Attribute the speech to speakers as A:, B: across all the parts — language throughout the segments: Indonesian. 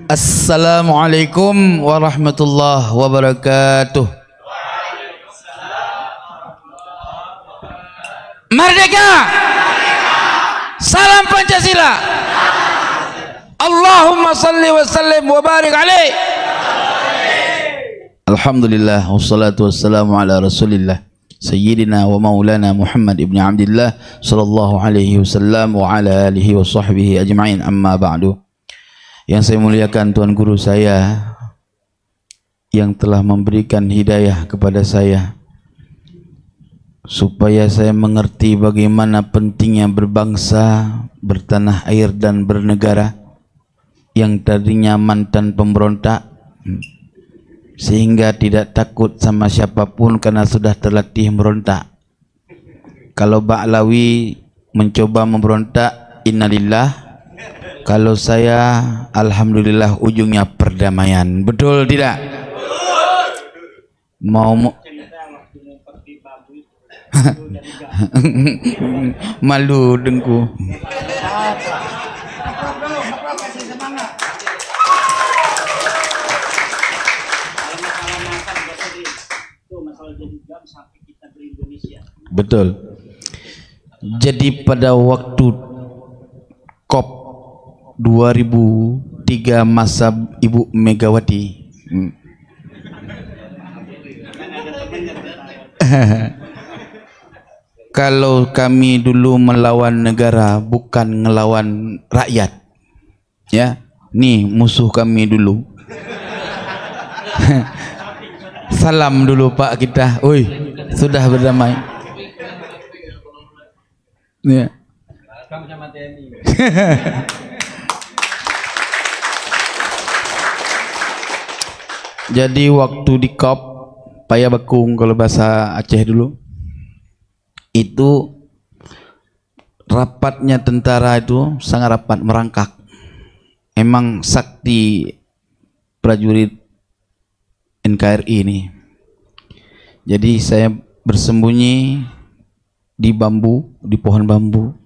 A: Assalamualaikum warahmatullahi wabarakatuh. Merdeka! Salam Pancasila! Allahumma salli wa sallim wa barik alaih. Alhamdulillah wassalatu wassalamu ala Rasulillah Sayyidina wa maulana Muhammad ibn Abdillah sallallahu alaihi wasallam wa ala alihi wa sahbihi ajma'in, amma ba'du. Yang saya muliakan Tuan Guru saya yang telah memberikan hidayah kepada saya supaya saya mengerti bagaimana pentingnya berbangsa, bertanah air dan bernegara, yang tadinya mantan pemberontak sehingga tidak takut sama siapapun karena sudah terlatih merontak. Kalau Ba'lawi mencoba memberontak, innalillah. Kalau saya, alhamdulillah, ujungnya perdamaian. Betul tidak? Mau malu dengku. Betul. Jadi pada waktu COP 2003 masa Ibu Megawati, kalau kami dulu melawan negara bukan ngelawan rakyat, ya, nih musuh kami dulu. Salam dulu Pak kita, oi, sudah berdamai. Ya. Jadi waktu di COP Payabakung, kalau bahasa Aceh dulu, itu rapatnya tentara itu sangat rapat, merangkak. Emang sakti prajurit NKRI ini. Jadi saya bersembunyi di bambu, di pohon bambu,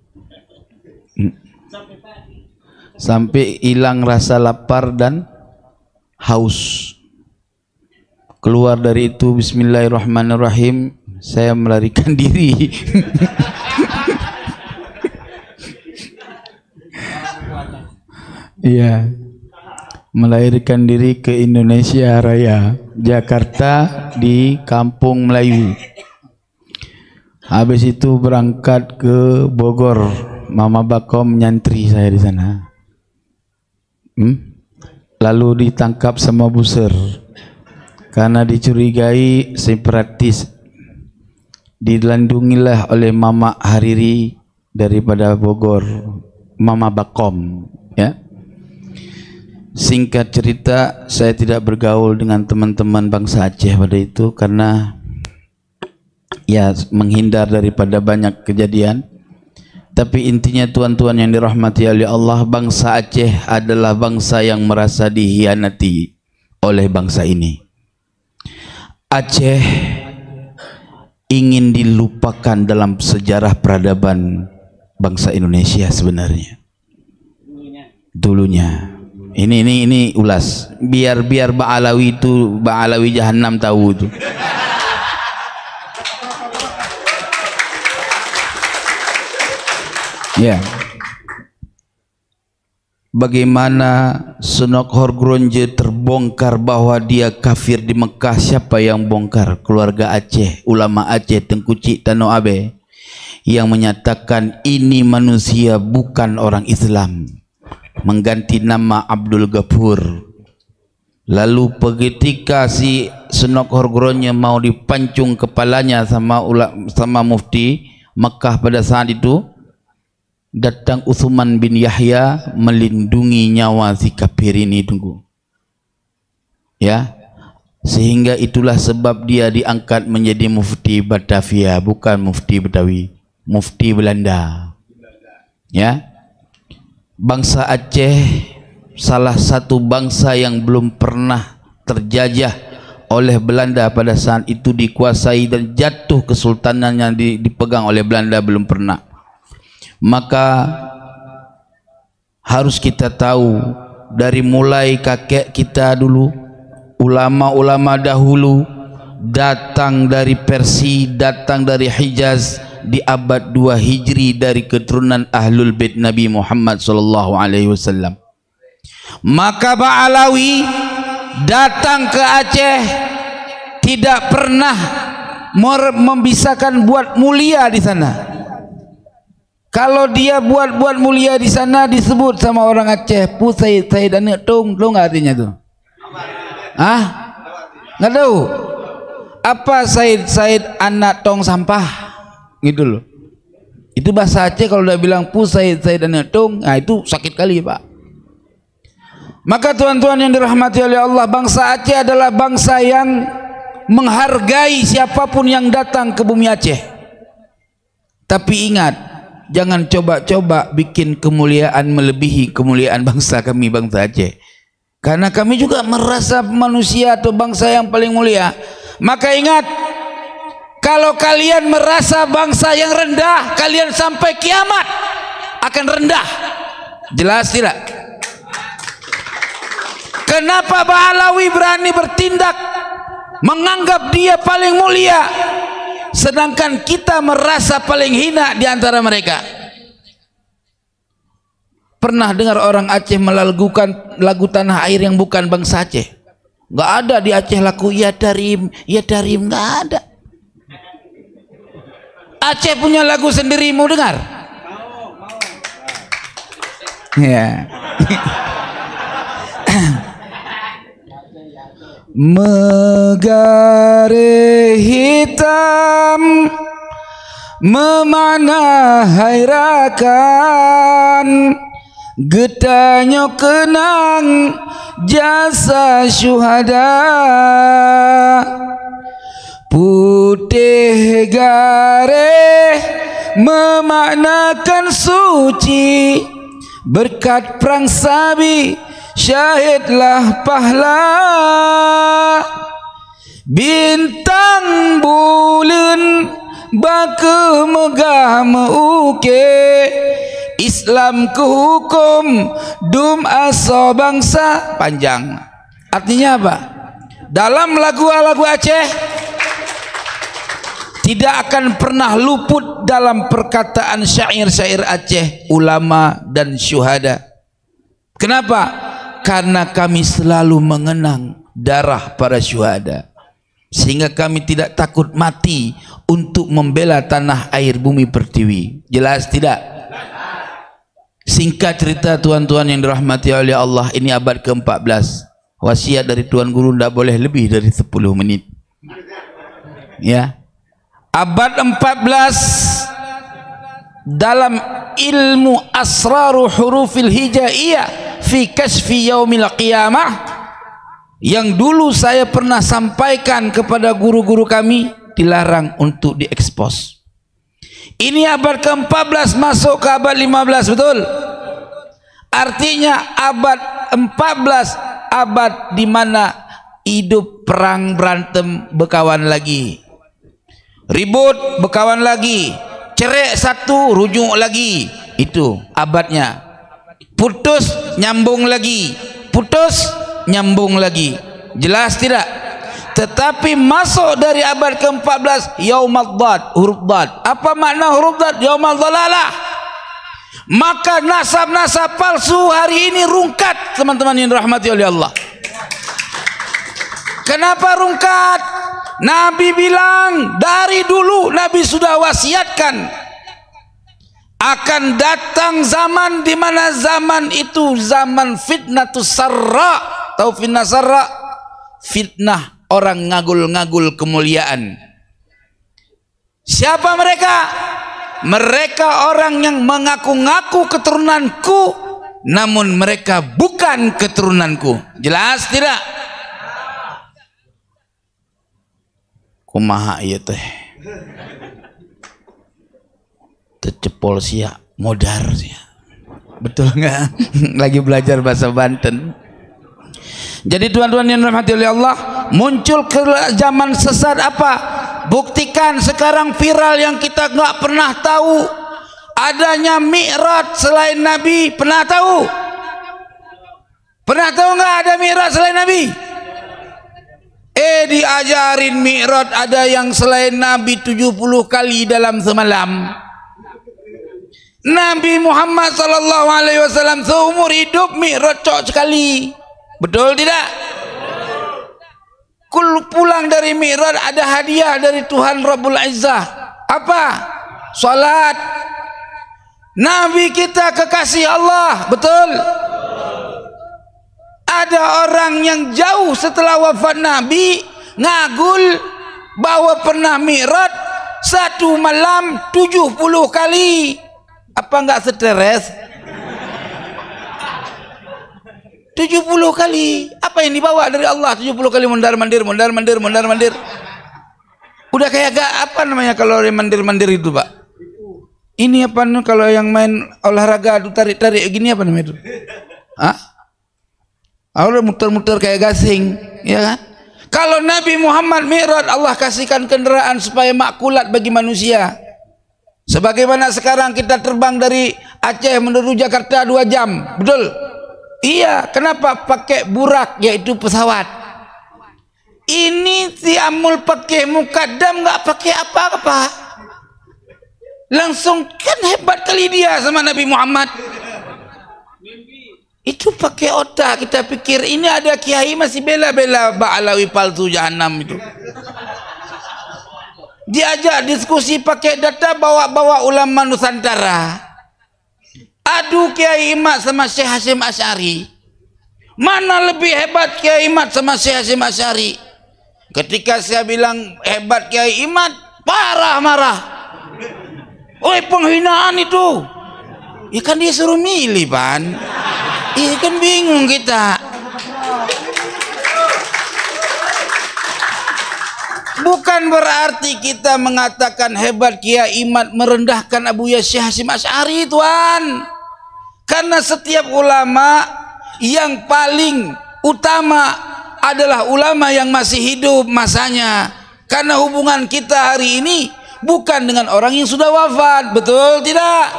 A: sampai hilang rasa lapar dan haus. Keluar dari itu, bismillahirrahmanirrahim, saya melarikan diri. Iya, melarikan diri ke Indonesia Raya, Jakarta, di Kampung Melayu. Habis itu berangkat ke Bogor, Mama Bakom nyantri saya di sana. Lalu ditangkap sama buser karena dicurigai separatis. Dilandungilah oleh Mama Hariri daripada Bogor, Mama Bakom, ya. Singkat cerita, saya tidak bergaul dengan teman-teman bangsa Aceh pada itu karena ya menghindar daripada banyak kejadian. Tapi intinya tuan-tuan yang dirahmati oleh Allah, bangsa Aceh adalah bangsa yang merasa dihianati oleh bangsa ini. Aceh ingin dilupakan dalam sejarah peradaban bangsa Indonesia sebenarnya. Dulunya. Ini ulas. Biar Ba'lawi itu, Ba'lawi Jahannam tahu itu. Ya. Bagaimana Sunok Horgronje terbongkar bahwa dia kafir di Mekah? Siapa yang bongkar? Keluarga Aceh, ulama Aceh, Tengku Cik Tano Abe, yang menyatakan ini manusia bukan orang Islam, mengganti nama Abdul Ghafur. Lalu ketika si Sunok Horgronje mau dipancung kepalanya sama mufti Mekah pada saat itu, datang Utsman bin Yahya melindungi nyawa si kafir ini, tunggu. Ya. Sehingga itulah sebab dia diangkat menjadi mufti Batavia, bukan mufti Betawi, mufti Belanda. Ya. Bangsa Aceh salah satu bangsa yang belum pernah terjajah oleh Belanda pada saat itu, dikuasai dan jatuh kesultanan yang dipegang oleh Belanda belum pernah. Maka harus kita tahu dari mulai kakek kita dulu, ulama-ulama dahulu, datang dari Persia, datang dari Hijaz di abad 2 Hijri dari keturunan Ahlul Bait Nabi Muhammad sallallahu alaihi wasallam. Maka Ba'alawi datang ke Aceh tidak pernah membisahkan buat mulia di sana. Kalau dia buat mulia di sana disebut sama orang Aceh pu Said anak tung artinya tuh. Nggak tahu. Apa Said anak tong sampah gitu loh. Itu bahasa Aceh. Kalau udah bilang pu Said anak tung, nah itu sakit kali Pak. Maka tuan-tuan yang dirahmati oleh Allah, bangsa Aceh adalah bangsa yang menghargai siapapun yang datang ke bumi Aceh. Tapi ingat, jangan coba-coba bikin kemuliaan melebihi kemuliaan bangsa kami, bangsa Aceh. Karena kami juga merasa manusia atau bangsa yang paling mulia. Maka ingat, kalau kalian merasa bangsa yang rendah, kalian sampai kiamat akan rendah. Jelas tidak? Kenapa Ba'alawi berani bertindak menganggap dia paling mulia, sedangkan kita merasa paling hina di antara mereka? Pernah dengar orang Aceh melagukan lagu tanah air yang bukan bangsa Aceh? Nggak ada di Aceh lagu ya Darim, nggak ada. Aceh punya lagu sendiri, mau dengar? Ya. Megare hitam memana hairakan, getanya kenang jasa syuhada. Putih gare memaknakan suci, berkat perang Sabi syahidlah pahla. Bintang bulan baka megah meuke, Islam ke hukum dum asa bangsa. Panjang. Artinya apa? Dalam lagu-lagu Aceh tidak akan pernah luput dalam perkataan syair-syair Aceh, ulama dan syuhada. Kenapa? Karena kami selalu mengenang darah para syuhada, sehingga kami tidak takut mati untuk membela tanah air bumi pertiwi. Jelas tidak? Singkat cerita tuan-tuan yang dirahmati oleh Allah, ini abad ke-14. Wasiat dari Tuan Guru tidak boleh lebih dari 10 menit. Ya. Abad 14 dalam ilmu asraru hurufil hijaiyah fi kasfi yaumil qiyamah, yang dulu saya pernah sampaikan kepada guru-guru kami, dilarang untuk diekspos. Ini abad ke-14 masuk ke abad 15, betul? Artinya abad 14 abad di mana hidup perang berantem berkawan lagi, ribut berkawan lagi, cerai satu rujuk lagi. Itu abadnya. Putus nyambung lagi, putus nyambung lagi. Jelas tidak? Tetapi masuk dari abad ke-14 yaumad dad, huruf dad. Apa makna huruf dad? Yaumad dalalah. Maka nasab-nasab palsu hari ini rungkat, teman-teman yang dirahmati oleh Allah. Kenapa rungkat? Nabi bilang dari dulu, Nabi sudah wasiatkan akan datang zaman di mana zaman itu zaman fitnatus sarra. Tahu fitnah sarra? Fitnah orang ngagul-ngagul kemuliaan. Siapa mereka? Mereka orang yang mengaku-ngaku keturunanku, namun mereka bukan keturunanku. Jelas tidak? Kumaha ieu teh? Tecepol sia, modar sia. Betul enggak? Lagi belajar bahasa Banten. Jadi tuan-tuan yang dirahmati oleh Allah, muncul ke zaman sesat apa? Buktikan sekarang viral yang kita nggak pernah tahu adanya Mi'raj selain Nabi. Pernah tahu? Pernah tahu nggak ada mi'raj selain Nabi? Diajarin mi'raj ada yang selain Nabi 70 kali dalam semalam. Nabi Muhammad sallallahu alaihi wasallam seumur hidup mi'raj sekali. Betul tidak? Pulang dari mi'raj ada hadiah dari Tuhan Rabbul Izzah. Apa? Salat. Nabi kita kekasih Allah, betul? Ada orang yang jauh setelah wafat Nabi ngagul bahwa pernah mi'raj satu malam 70 kali. Apa enggak stres? 70 kali. Apa yang dibawa dari Allah 70 kali mondar-mandir. Udah kayak apa namanya kalau mandir-mandir itu, Pak? Ini apa kalau yang main olahraga itu tarik-tarik gini apa namanya itu? Hah? Udah muter-muter kayak gasing, ya kan? Kalau Nabi Muhammad mi'raj, Allah kasihkan kendaraan supaya makulat bagi manusia. Sebagaimana sekarang kita terbang dari Aceh menuju Jakarta 2 jam, betul? Iya, kenapa pakai burak yaitu pesawat? Ini si Amul pakai mukaddam, nggak pakai apa-apa. Langsung kan hebat kali dia sama Nabi Muhammad. Itu pakai otak. Kita pikir ini ada kiai masih bela-bela Ba'alawi palsu jahanam itu. Diajak diskusi pakai data, bawa-bawa ulama Nusantara. Adu Kiai Imad sama Syekh Hasyim Asy'ari. Mana lebih hebat Kiai Imad sama Syekh Hasyim Asy'ari? Ketika saya bilang hebat Kiai Imad, marah. Oi, penghinaan itu. Ya kan dia suruh milih, Pan. Iya kan bingung kita. Bukan berarti kita mengatakan hebat Kiai Imad merendahkan Abu Syekh Hasyim Asy'ari, Tuan. Karena setiap ulama yang paling utama adalah ulama yang masih hidup masanya. Karena hubungan kita hari ini bukan dengan orang yang sudah wafat, betul tidak?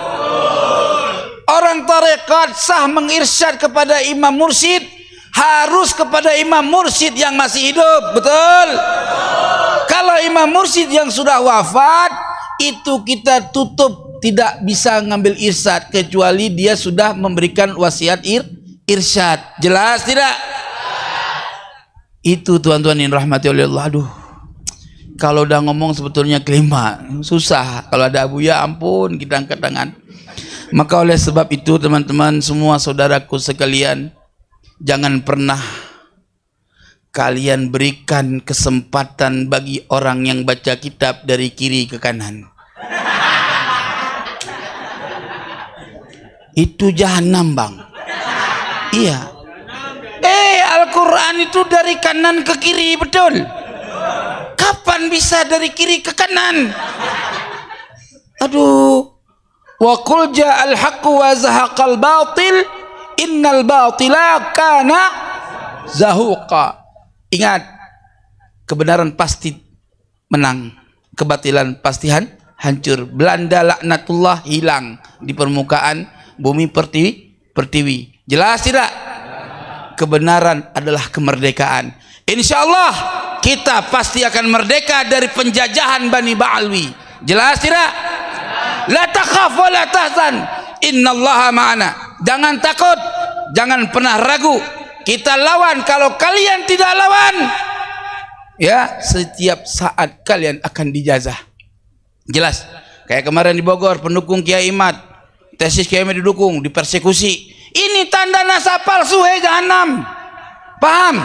A: Orang tarekat sah mengirsyad kepada imam mursyid harus kepada imam mursyid yang masih hidup, betul? Kalau imam mursyid yang sudah wafat itu kita tutup, tidak bisa ngambil irsyad kecuali dia sudah memberikan wasiat irsyad. Jelas tidak? Itu tuan-tuan yang rahmati oleh Allah. Aduh, kalau udah ngomong sebetulnya kelima susah. Kalau ada Abuya ampun kita angkat tangan. Maka oleh sebab itu teman-teman semua saudaraku sekalian, jangan pernah kalian berikan kesempatan bagi orang yang baca kitab dari kiri ke kanan. Itu jahanam, Bang. Iya. Al-Quran itu dari kanan ke kiri, betul? Kapan bisa dari kiri ke kanan? Aduh. Wa qul ja'al haqqu wa zahaqal batil innal batila kana zahuqa. Ingat, kebenaran pasti menang, kebatilan pasti hancur. Belanda laknatullah hilang di permukaan bumi pertiwi. Jelas tidak? Kebenaran adalah kemerdekaan. Insyaallah kita pasti akan merdeka dari penjajahan Bani Ba'alwi. Jelas tidak? La takhaf wa la tahzan innallaha ma'ana. Jangan takut, jangan pernah ragu. Kita lawan. Kalau kalian tidak lawan, ya setiap saat kalian akan dijazah. Jelas. Kayak kemarin di Bogor, pendukung Kiai Imad, tesis Kiai Imad didukung, dipersekusi. Ini tanda nasab palsu, jahanam. Paham?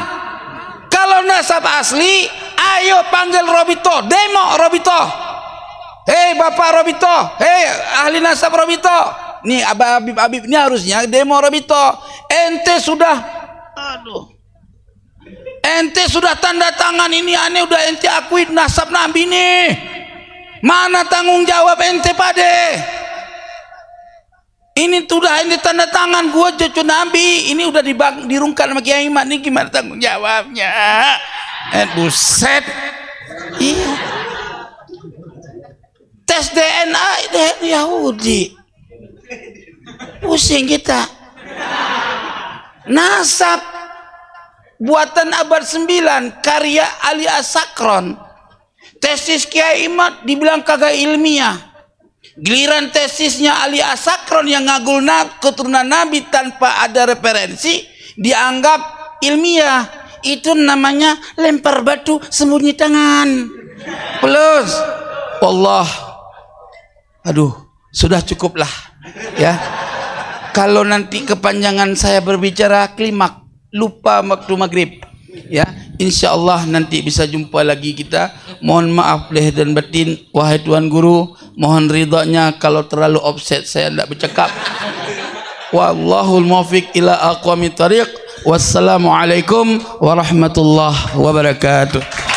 A: Kalau nasab asli, ayo panggil Robito, demo Robito. Hei Bapak Robito, hei ahli nasab Robito. Nih Habib ini harusnya demo Robito. Ente sudah, ente sudah tanda tangan ini, aneh udah ente akui nasab Nabi nih. Mana tanggung jawab ente pade? Ini sudah ente tanda tangan, gua cucu Nabi. Ini udah dirungkan sama Kiai Imad, nih gimana tanggung jawabnya? Buset. Iya. Tes DNA Yahudi. Pusing kita. Nasab buatan abad 9 karya Ali As-Sakron. Tesis Kiai Imad dibilang kagak ilmiah. Giliran tesisnya Ali As-Sakron yang ngagul keturunan Nabi tanpa ada referensi dianggap ilmiah. Itu namanya lempar batu sembunyi tangan. Plus Allah, aduh, sudah cukuplah ya. Kalau nanti kepanjangan saya berbicara klimak, lupa waktu maghrib ya. Insya Allah nanti bisa jumpa lagi kita. Mohon maaf lahir dan batin wahai Tuan Guru, mohon ridhanya kalau terlalu offset saya tidak bercakap. Wallahul muwaffiq ila aqwamit thariq. Wassalamualaikum warahmatullahi wabarakatuh.